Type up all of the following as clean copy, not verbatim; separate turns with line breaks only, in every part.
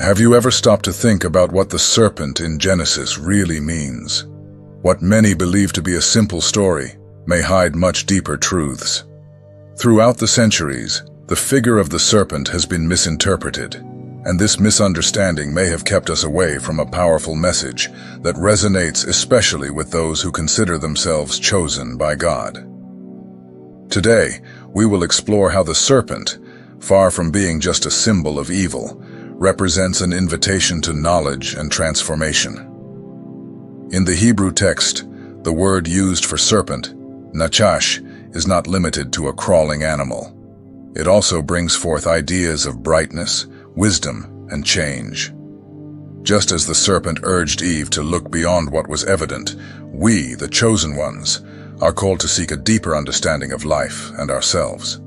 Have you ever stopped to think about what the serpent in Genesis really means? What many believe to be a simple story may hide much deeper truths. Throughout the centuries, the figure of the serpent has been misinterpreted, and this misunderstanding may have kept us away from a powerful message that resonates especially with those who consider themselves chosen by God. Today, we will explore how the serpent, far from being just a symbol of evil, represents an invitation to knowledge and transformation. In the Hebrew text, the word used for serpent, nachash, is not limited to a crawling animal. It also brings forth ideas of brightness, wisdom, and change. Just as the serpent urged Eve to look beyond what was evident, we, the chosen ones, are called to seek a deeper understanding of life and ourselves.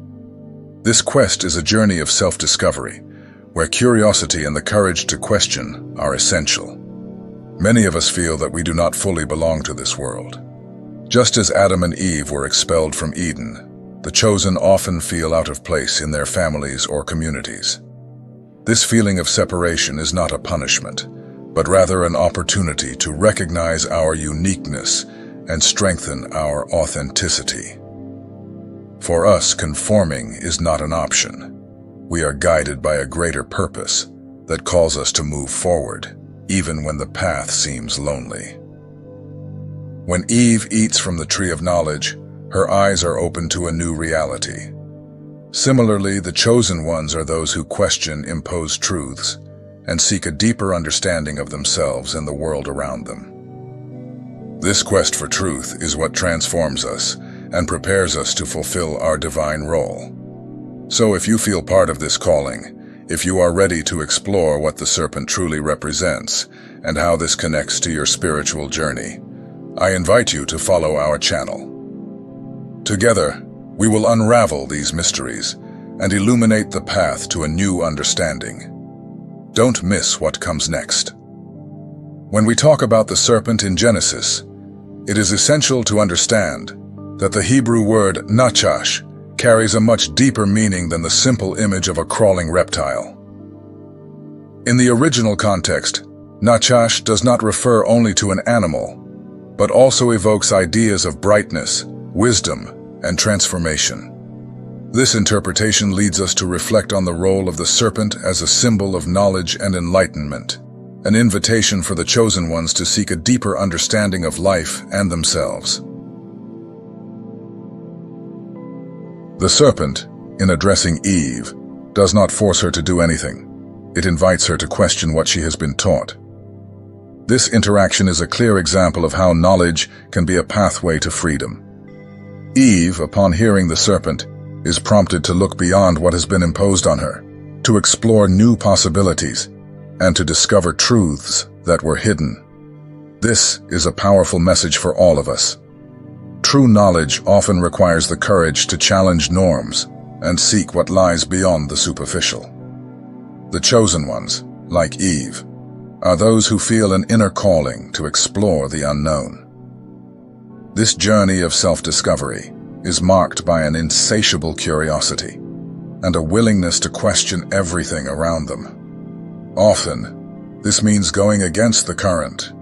This quest is a journey of self-discovery, where curiosity and the courage to question are essential. Many of us feel that we do not fully belong to this world. Just as Adam and Eve were expelled from Eden, the chosen often feel out of place in their families or communities. This feeling of separation is not a punishment, but rather an opportunity to recognize our uniqueness and strengthen our authenticity. For us, conforming is not an option. We are guided by a greater purpose that calls us to move forward, even when the path seems lonely. When Eve eats from the tree of knowledge, her eyes are open to a new reality. Similarly, the chosen ones are those who question imposed truths and seek a deeper understanding of themselves and the world around them. This quest for truth is what transforms us and prepares us to fulfill our divine role. So if you feel part of this calling, if you are ready to explore what the serpent truly represents and how this connects to your spiritual journey, I invite you to follow our channel. Together, we will unravel these mysteries and illuminate the path to a new understanding. Don't miss what comes next. When we talk about the serpent in Genesis, it is essential to understand that the Hebrew word nachash carries a much deeper meaning than the simple image of a crawling reptile. In the original context, nachash does not refer only to an animal, but also evokes ideas of brightness, wisdom, and transformation. This interpretation leads us to reflect on the role of the serpent as a symbol of knowledge and enlightenment, an invitation for the chosen ones to seek a deeper understanding of life and themselves. The serpent, in addressing Eve, does not force her to do anything. It invites her to question what she has been taught. This interaction is a clear example of how knowledge can be a pathway to freedom. Eve, upon hearing the serpent, is prompted to look beyond what has been imposed on her, to explore new possibilities, and to discover truths that were hidden. This is a powerful message for all of us. True knowledge often requires the courage to challenge norms and seek what lies beyond the superficial. The chosen ones, like Eve, are those who feel an inner calling to explore the unknown. This journey of self-discovery is marked by an insatiable curiosity and a willingness to question everything around them. Often, this means going against the current,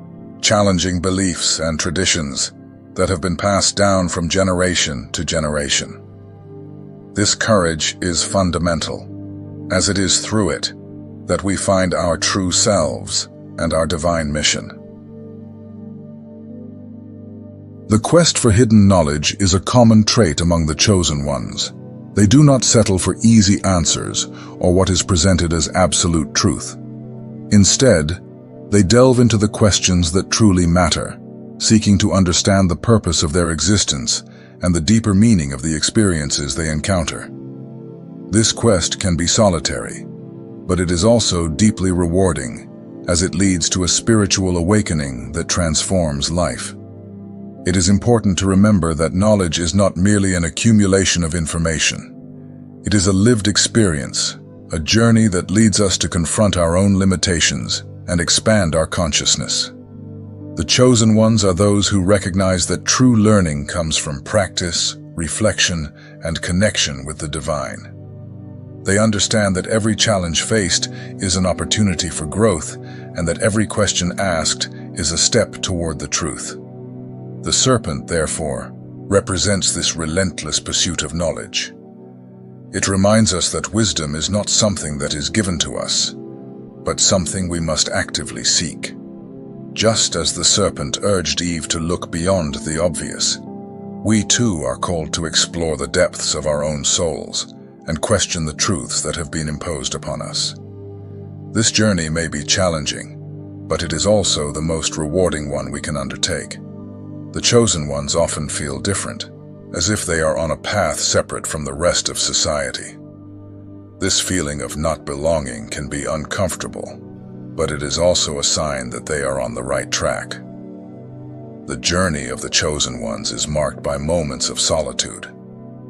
challenging beliefs and traditions that have been passed down from generation to generation. This courage is fundamental, as it is through it that we find our true selves and our divine mission. The quest for hidden knowledge is a common trait among the chosen ones. They do not settle for easy answers or what is presented as absolute truth. Instead, they delve into the questions that truly matter, seeking to understand the purpose of their existence and the deeper meaning of the experiences they encounter. This quest can be solitary, but it is also deeply rewarding, as it leads to a spiritual awakening that transforms life. It is important to remember that knowledge is not merely an accumulation of information. It is a lived experience, a journey that leads us to confront our own limitations and expand our consciousness. The chosen ones are those who recognize that true learning comes from practice, reflection, and connection with the divine. They understand that every challenge faced is an opportunity for growth, and that every question asked is a step toward the truth. The serpent, therefore, represents this relentless pursuit of knowledge. It reminds us that wisdom is not something that is given to us, but something we must actively seek. Just as the serpent urged Eve to look beyond the obvious, we too are called to explore the depths of our own souls and question the truths that have been imposed upon us. This journey may be challenging, but it is also the most rewarding one we can undertake. The chosen ones often feel different, as if they are on a path separate from the rest of society. This feeling of not belonging can be uncomfortable, but it is also a sign that they are on the right track. The journey of the chosen ones is marked by moments of solitude,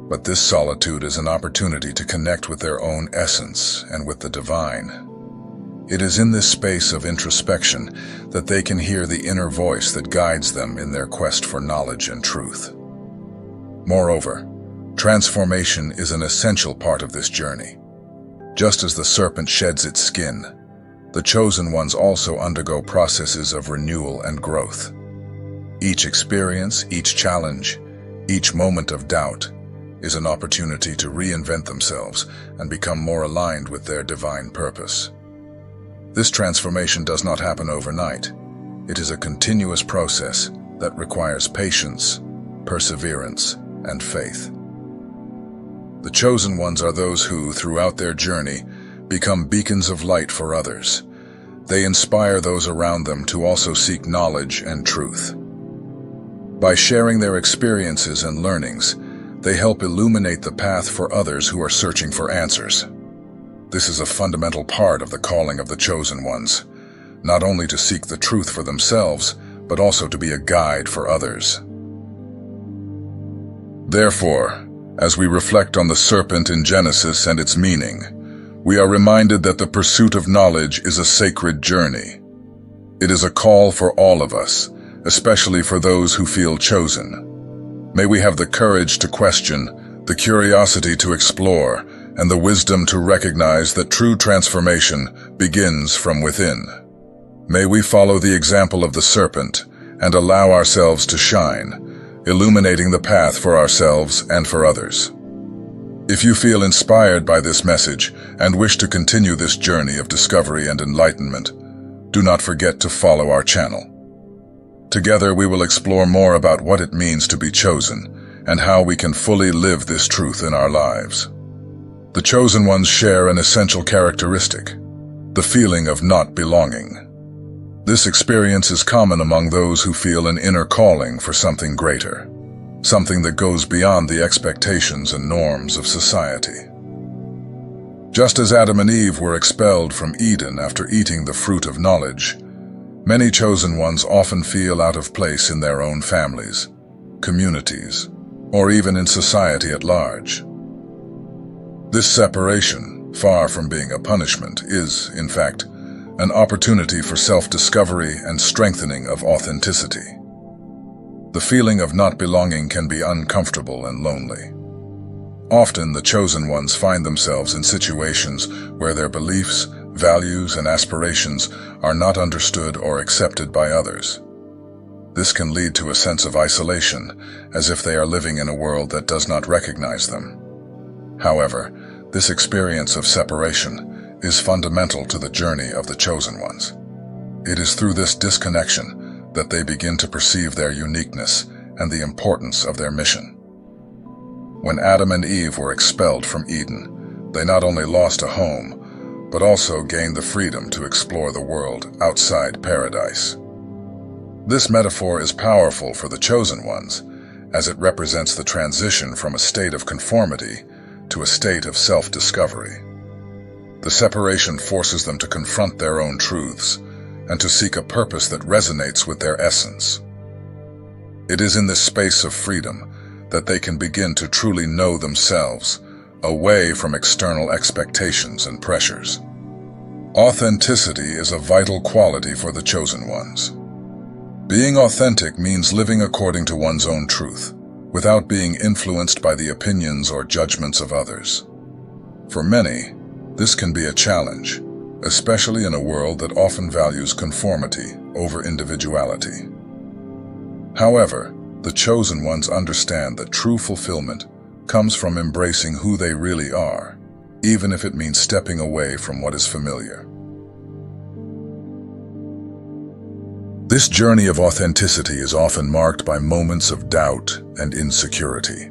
but this solitude is an opportunity to connect with their own essence and with the divine. It is in this space of introspection that they can hear the inner voice that guides them in their quest for knowledge and truth. Moreover, transformation is an essential part of this journey. Just as the serpent sheds its skin, the chosen ones also undergo processes of renewal and growth. Each experience, each challenge, each moment of doubt is an opportunity to reinvent themselves and become more aligned with their divine purpose. This transformation does not happen overnight. It is a continuous process that requires patience, perseverance, and faith. The chosen ones are those who, throughout their journey, become beacons of light for others. They inspire those around them to also seek knowledge and truth. By sharing their experiences and learnings, they help illuminate the path for others who are searching for answers. This is a fundamental part of the calling of the chosen ones, not only to seek the truth for themselves, but also to be a guide for others. Therefore, as we reflect on the serpent in Genesis and its meaning, we are reminded that the pursuit of knowledge is a sacred journey. It is a call for all of us, especially for those who feel chosen. May we have the courage to question, the curiosity to explore, and the wisdom to recognize that true transformation begins from within. May we follow the example of the serpent and allow ourselves to shine, illuminating the path for ourselves and for others. If you feel inspired by this message and wish to continue this journey of discovery and enlightenment, do not forget to follow our channel. Together we will explore more about what it means to be chosen and how we can fully live this truth in our lives. The chosen ones share an essential characteristic, the feeling of not belonging. This experience is common among those who feel an inner calling for something greater, something that goes beyond the expectations and norms of society. Just as Adam and Eve were expelled from Eden after eating the fruit of knowledge, many chosen ones often feel out of place in their own families, communities, or even in society at large. This separation, far from being a punishment, is, in fact, an opportunity for self-discovery and strengthening of authenticity. The feeling of not belonging can be uncomfortable and lonely. Often, the chosen ones find themselves in situations where their beliefs, values, and aspirations are not understood or accepted by others. This can lead to a sense of isolation, as if they are living in a world that does not recognize them. However, this experience of separation is fundamental to the journey of the chosen ones. It is through this disconnection that they begin to perceive their uniqueness and the importance of their mission. When Adam and Eve were expelled from Eden, they not only lost a home, but also gained the freedom to explore the world outside paradise. This metaphor is powerful for the chosen ones, as it represents the transition from a state of conformity to a state of self-discovery. The separation forces them to confront their own truths and to seek a purpose that resonates with their essence. It is in this space of freedom that they can begin to truly know themselves, away from external expectations and pressures. Authenticity is a vital quality for the chosen ones. Being authentic means living according to one's own truth, without being influenced by the opinions or judgments of others. For many, this can be a challenge, especially in a world that often values conformity over individuality. However, the chosen ones understand that true fulfillment comes from embracing who they really are, even if it means stepping away from what is familiar. This journey of authenticity is often marked by moments of doubt and insecurity.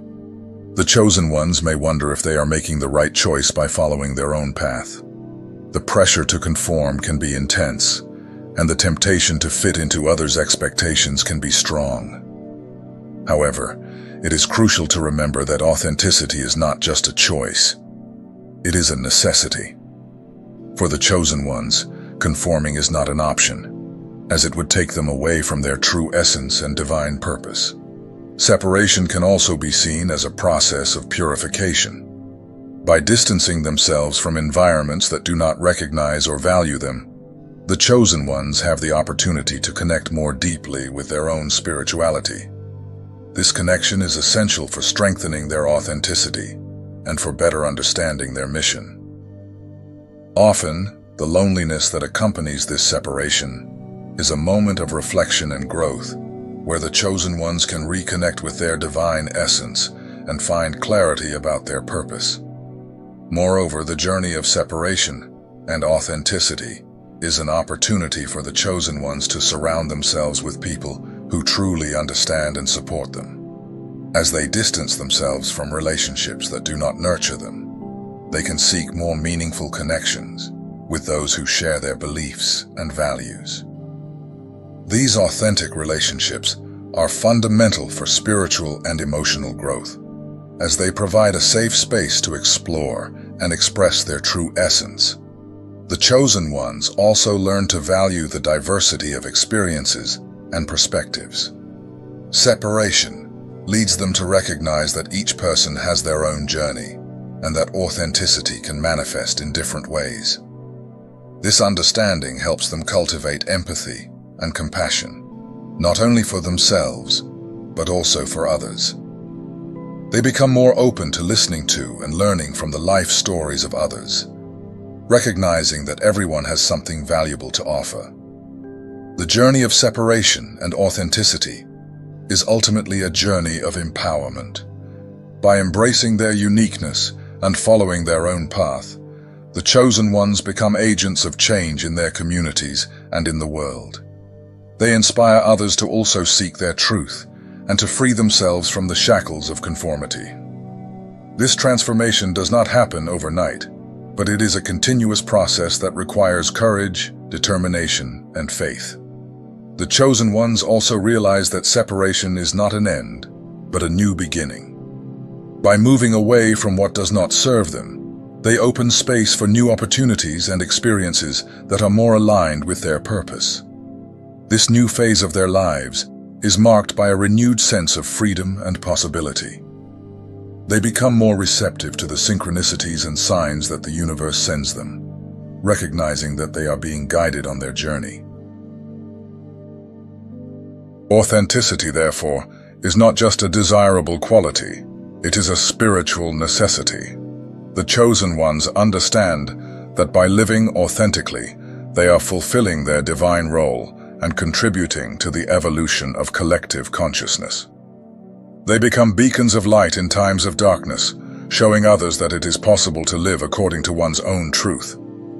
The chosen ones may wonder if they are making the right choice by following their own path. The pressure to conform can be intense, and the temptation to fit into others' expectations can be strong. However, it is crucial to remember that authenticity is not just a choice. It is a necessity. For the chosen ones, conforming is not an option, as it would take them away from their true essence and divine purpose. Separation can also be seen as a process of purification. By distancing themselves from environments that do not recognize or value them, the chosen ones have the opportunity to connect more deeply with their own spirituality. This connection is essential for strengthening their authenticity and for better understanding their mission. Often, the loneliness that accompanies this separation is a moment of reflection and growth, where the chosen ones can reconnect with their divine essence and find clarity about their purpose. Moreover, the journey of separation and authenticity is an opportunity for the chosen ones to surround themselves with people who truly understand and support them. As they distance themselves from relationships that do not nurture them, they can seek more meaningful connections with those who share their beliefs and values. These authentic relationships are fundamental for spiritual and emotional growth, as they provide a safe space to explore and express their true essence. The chosen ones also learn to value the diversity of experiences and perspectives. Separation leads them to recognize that each person has their own journey and that authenticity can manifest in different ways. This understanding helps them cultivate empathy and compassion, not only for themselves, but also for others. They become more open to listening to and learning from the life stories of others, recognizing that everyone has something valuable to offer. The journey of separation and authenticity is ultimately a journey of empowerment. By embracing their uniqueness and following their own path, the chosen ones become agents of change in their communities and in the world. They inspire others to also seek their truth and to free themselves from the shackles of conformity. This transformation does not happen overnight, but it is a continuous process that requires courage, determination, and faith. The chosen ones also realize that separation is not an end, but a new beginning. By moving away from what does not serve them, they open space for new opportunities and experiences that are more aligned with their purpose. This new phase of their lives is marked by a renewed sense of freedom and possibility. They become more receptive to the synchronicities and signs that the universe sends them, recognizing that they are being guided on their journey. Authenticity, therefore, is not just a desirable quality, it is a spiritual necessity. The chosen ones understand that by living authentically, they are fulfilling their divine role and contributing to the evolution of collective consciousness. They become beacons of light in times of darkness, showing others that it is possible to live according to one's own truth,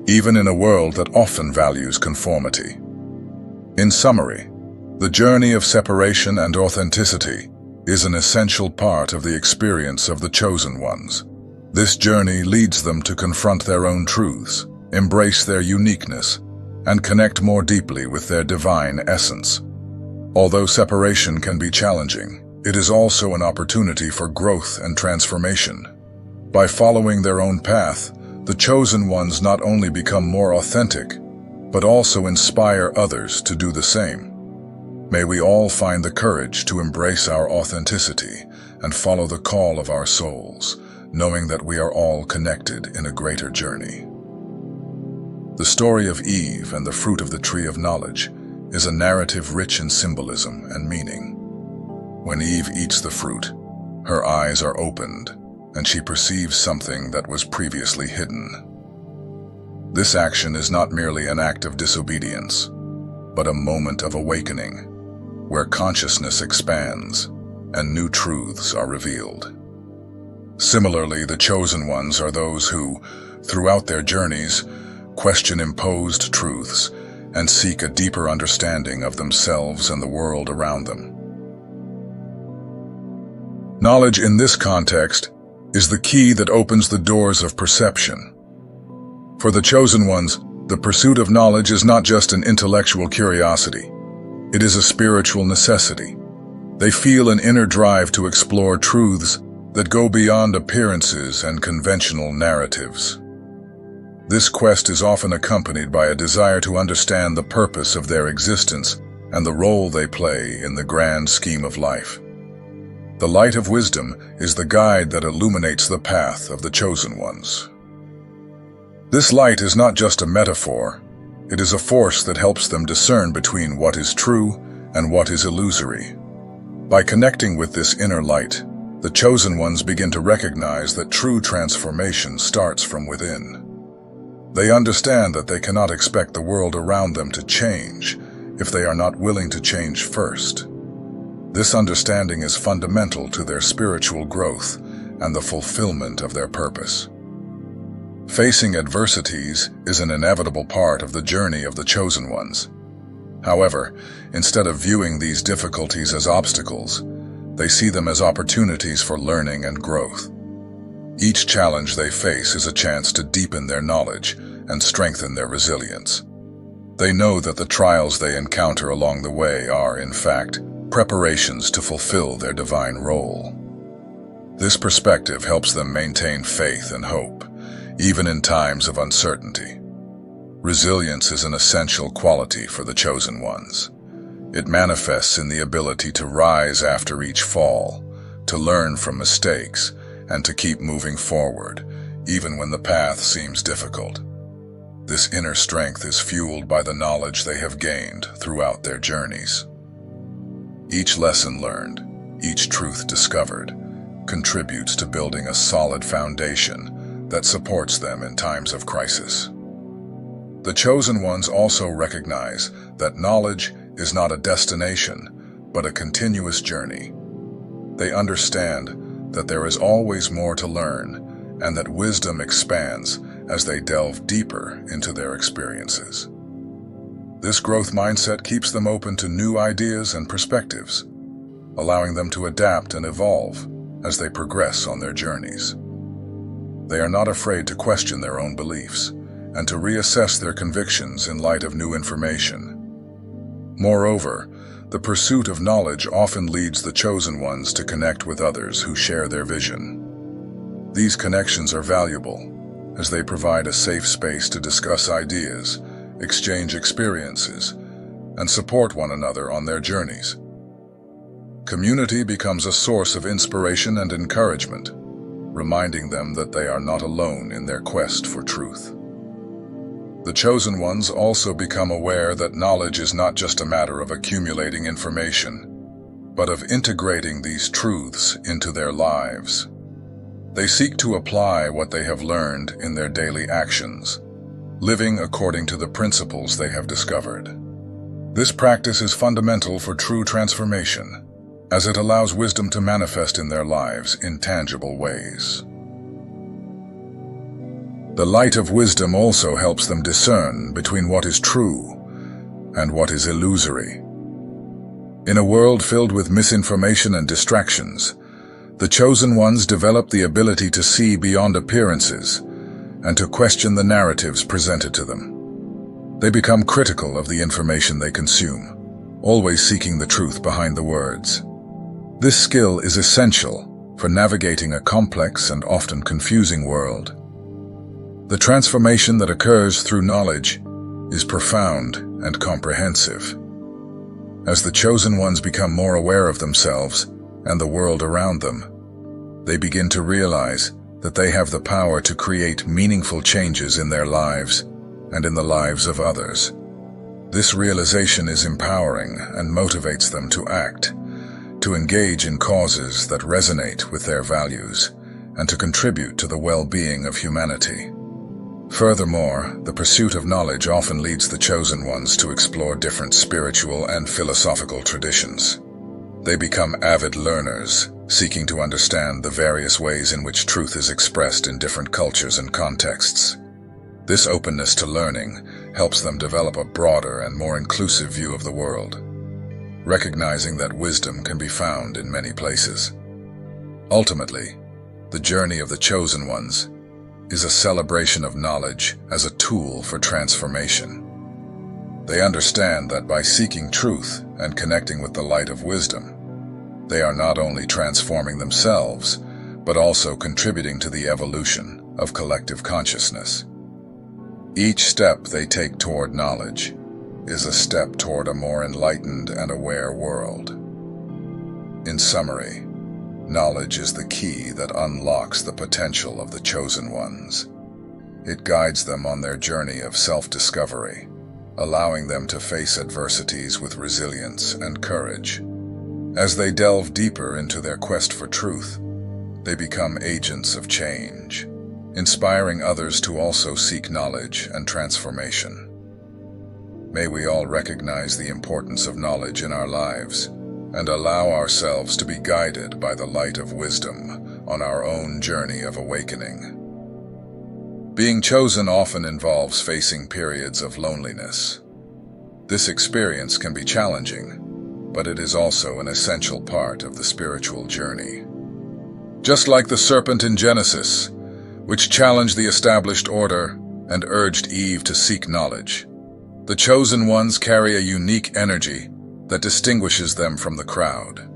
even in a world that often values conformity. In summary, the journey of separation and authenticity is an essential part of the experience of the chosen ones. This journey leads them to confront their own truths, embrace their uniqueness, and connect more deeply with their divine essence. Although separation can be challenging, it is also an opportunity for growth and transformation. By following their own path, the chosen ones not only become more authentic, but also inspire others to do the same. May we all find the courage to embrace our authenticity and follow the call of our souls, knowing that we are all connected in a greater journey. The story of Eve and the fruit of the tree of knowledge is a narrative rich in symbolism and meaning. When Eve eats the fruit, her eyes are opened, and she perceives something that was previously hidden. This action is not merely an act of disobedience, but a moment of awakening, where consciousness expands and new truths are revealed. Similarly, the chosen ones are those who, throughout their journeys, question imposed truths and seek a deeper understanding of themselves and the world around them. Knowledge in this context is the key that opens the doors of perception. For the chosen ones, the pursuit of knowledge is not just an intellectual curiosity. It is a spiritual necessity. They feel an inner drive to explore truths that go beyond appearances and conventional narratives. This quest is often accompanied by a desire to understand the purpose of their existence and the role they play in the grand scheme of life. The light of wisdom is the guide that illuminates the path of the chosen ones. This light is not just a metaphor, it is a force that helps them discern between what is true and what is illusory. By connecting with this inner light, the chosen ones begin to recognize that true transformation starts from within. They understand that they cannot expect the world around them to change if they are not willing to change first. This understanding is fundamental to their spiritual growth and the fulfillment of their purpose. Facing adversities is an inevitable part of the journey of the chosen ones. However, instead of viewing these difficulties as obstacles, they see them as opportunities for learning and growth. Each challenge they face is a chance to deepen their knowledge and strengthen their resilience. They know that the trials they encounter along the way are, in fact, preparations to fulfill their divine role. This perspective helps them maintain faith and hope, even in times of uncertainty. Resilience is an essential quality for the chosen ones. It manifests in the ability to rise after each fall, to learn from mistakes, and to keep moving forward, even when the path seems difficult. This inner strength is fueled by the knowledge they have gained throughout their journeys. Each lesson learned, each truth discovered, contributes to building a solid foundation that supports them in times of crisis. The chosen ones also recognize that knowledge is not a destination, but a continuous journey. They understand that there is always more to learn, and that wisdom expands as they delve deeper into their experiences. This growth mindset keeps them open to new ideas and perspectives, allowing them to adapt and evolve as they progress on their journeys. They are not afraid to question their own beliefs and to reassess their convictions in light of new information. Moreover, the pursuit of knowledge often leads the chosen ones to connect with others who share their vision. These connections are valuable, as they provide a safe space to discuss ideas, exchange experiences, and support one another on their journeys. Community becomes a source of inspiration and encouragement, reminding them that they are not alone in their quest for truth. The chosen ones also become aware that knowledge is not just a matter of accumulating information, but of integrating these truths into their lives. They seek to apply what they have learned in their daily actions, living according to the principles they have discovered. This practice is fundamental for true transformation, as it allows wisdom to manifest in their lives in tangible ways. The light of wisdom also helps them discern between what is true and what is illusory. In a world filled with misinformation and distractions, the chosen ones develop the ability to see beyond appearances and to question the narratives presented to them. They become critical of the information they consume, always seeking the truth behind the words. This skill is essential for navigating a complex and often confusing world. The transformation that occurs through knowledge is profound and comprehensive. As the chosen ones become more aware of themselves and the world around them, they begin to realize that they have the power to create meaningful changes in their lives and in the lives of others. This realization is empowering and motivates them to act, to engage in causes that resonate with their values, and to contribute to the well-being of humanity. Furthermore, the pursuit of knowledge often leads the chosen ones to explore different spiritual and philosophical traditions. They become avid learners, seeking to understand the various ways in which truth is expressed in different cultures and contexts. This openness to learning helps them develop a broader and more inclusive view of the world, recognizing that wisdom can be found in many places. Ultimately, the journey of the chosen ones is a celebration of knowledge as a tool for transformation. They understand that by seeking truth and connecting with the light of wisdom, they are not only transforming themselves, but also contributing to the evolution of collective consciousness. Each step they take toward knowledge is a step toward a more enlightened and aware world. In summary, knowledge is the key that unlocks the potential of the chosen ones. It guides them on their journey of self-discovery, allowing them to face adversities with resilience and courage. As they delve deeper into their quest for truth, they become agents of change, inspiring others to also seek knowledge and transformation. May we all recognize the importance of knowledge in our lives and allow ourselves to be guided by the light of wisdom on our own journey of awakening. Being chosen often involves facing periods of loneliness. This experience can be challenging, but it is also an essential part of the spiritual journey. Just like the serpent in Genesis, which challenged the established order and urged Eve to seek knowledge, the chosen ones carry a unique energy that distinguishes them from the crowd.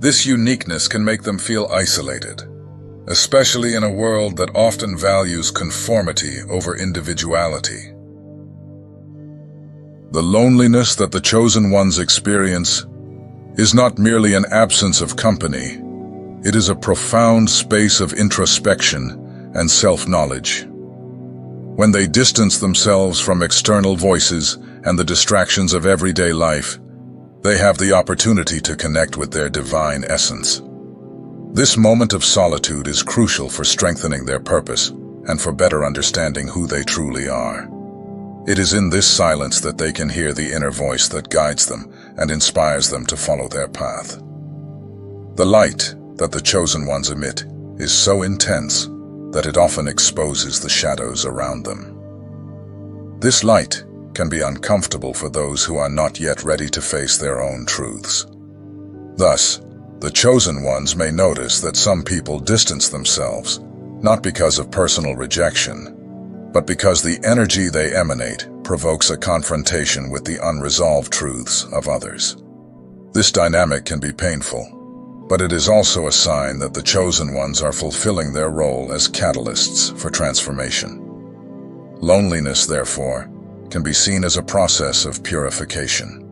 This uniqueness can make them feel isolated, especially in a world that often values conformity over individuality. The loneliness that the chosen ones experience is not merely an absence of company, it is a profound space of introspection and self-knowledge. When they distance themselves from external voices and the distractions of everyday life, they have the opportunity to connect with their divine essence. This moment of solitude is crucial for strengthening their purpose and for better understanding who they truly are. It is in this silence that they can hear the inner voice that guides them and inspires them to follow their path. The light that the chosen ones emit is so intense that it often exposes the shadows around them. This light can be uncomfortable for those who are not yet ready to face their own truths. Thus, the chosen ones may notice that some people distance themselves, not because of personal rejection, but because the energy they emanate provokes a confrontation with the unresolved truths of others. This dynamic can be painful, but it is also a sign that the chosen ones are fulfilling their role as catalysts for transformation. Loneliness, therefore, can be seen as a process of purification.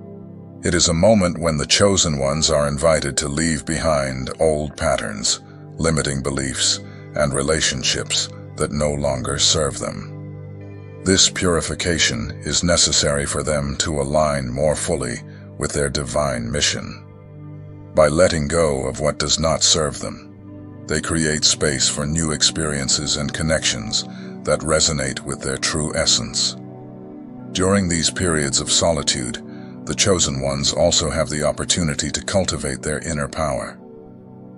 It is a moment when the chosen ones are invited to leave behind old patterns, limiting beliefs, and relationships that no longer serve them. This purification is necessary for them to align more fully with their divine mission. By letting go of what does not serve them, they create space for new experiences and connections that resonate with their true essence. During these periods of solitude, the chosen ones also have the opportunity to cultivate their inner power.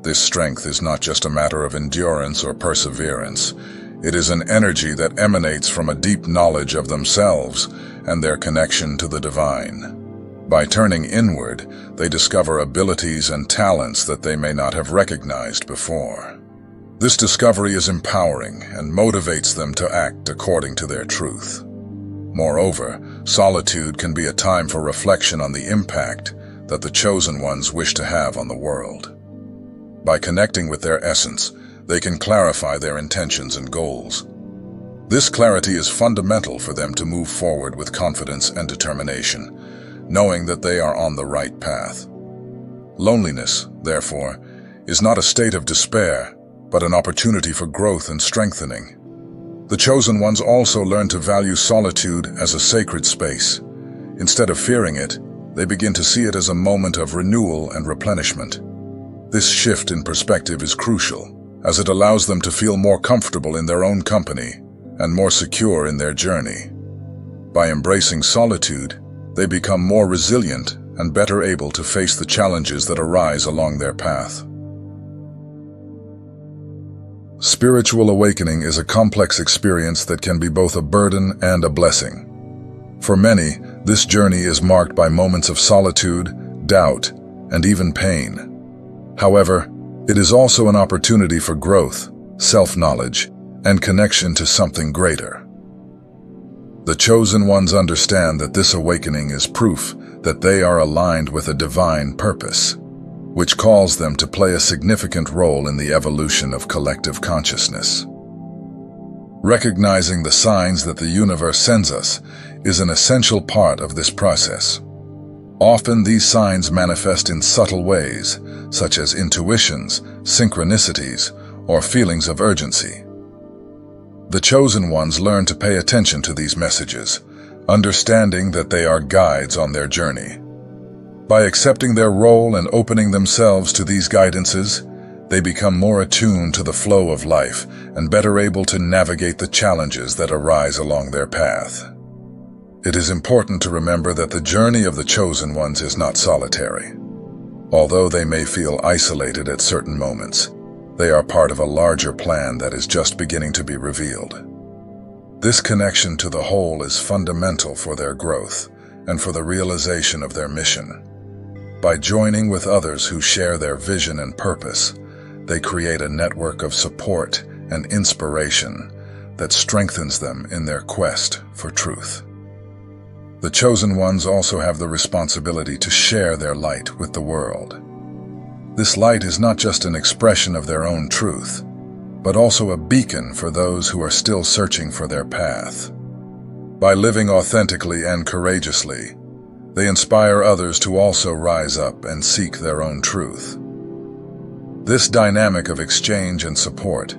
This strength is not just a matter of endurance or perseverance. It is an energy that emanates from a deep knowledge of themselves and their connection to the divine. By turning inward, they discover abilities and talents that they may not have recognized before. This discovery is empowering and motivates them to act according to their truth. Moreover, solitude can be a time for reflection on the impact that the chosen ones wish to have on the world. By connecting with their essence, they can clarify their intentions and goals. This clarity is fundamental for them to move forward with confidence and determination, knowing that they are on the right path. Loneliness, therefore, is not a state of despair, but an opportunity for growth and strengthening. The chosen ones also learn to value solitude as a sacred space. Instead of fearing it, they begin to see it as a moment of renewal and replenishment. This shift in perspective is crucial, as it allows them to feel more comfortable in their own company and more secure in their journey. By embracing solitude, they become more resilient and better able to face the challenges that arise along their path. Spiritual awakening is a complex experience that can be both a burden and a blessing. For many, this journey is marked by moments of solitude, doubt, and even pain. However, it is also an opportunity for growth, self-knowledge, and connection to something greater. The chosen ones understand that this awakening is proof that they are aligned with a divine purpose, which calls them to play a significant role in the evolution of collective consciousness. Recognizing the signs that the universe sends us is an essential part of this process. Often these signs manifest in subtle ways, such as intuitions, synchronicities, or feelings of urgency. The chosen ones learn to pay attention to these messages, understanding that they are guides on their journey. By accepting their role and opening themselves to these guidances, they become more attuned to the flow of life and better able to navigate the challenges that arise along their path. It is important to remember that the journey of the chosen ones is not solitary. Although they may feel isolated at certain moments, they are part of a larger plan that is just beginning to be revealed. This connection to the whole is fundamental for their growth and for the realization of their mission. By joining with others who share their vision and purpose, they create a network of support and inspiration that strengthens them in their quest for truth. The chosen ones also have the responsibility to share their light with the world. This light is not just an expression of their own truth, but also a beacon for those who are still searching for their path. By living authentically and courageously, they inspire others to also rise up and seek their own truth. This dynamic of exchange and support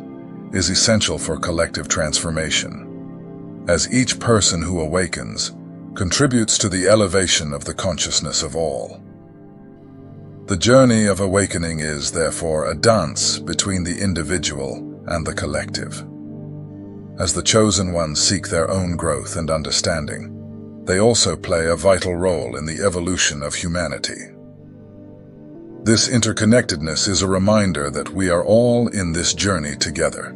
is essential for collective transformation, as each person who awakens contributes to the elevation of the consciousness of all. The journey of awakening is, therefore, a dance between the individual and the collective. As the chosen ones seek their own growth and understanding, they also play a vital role in the evolution of humanity. This interconnectedness is a reminder that we are all in this journey together,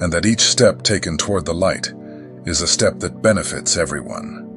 and that each step taken toward the light is a step that benefits everyone.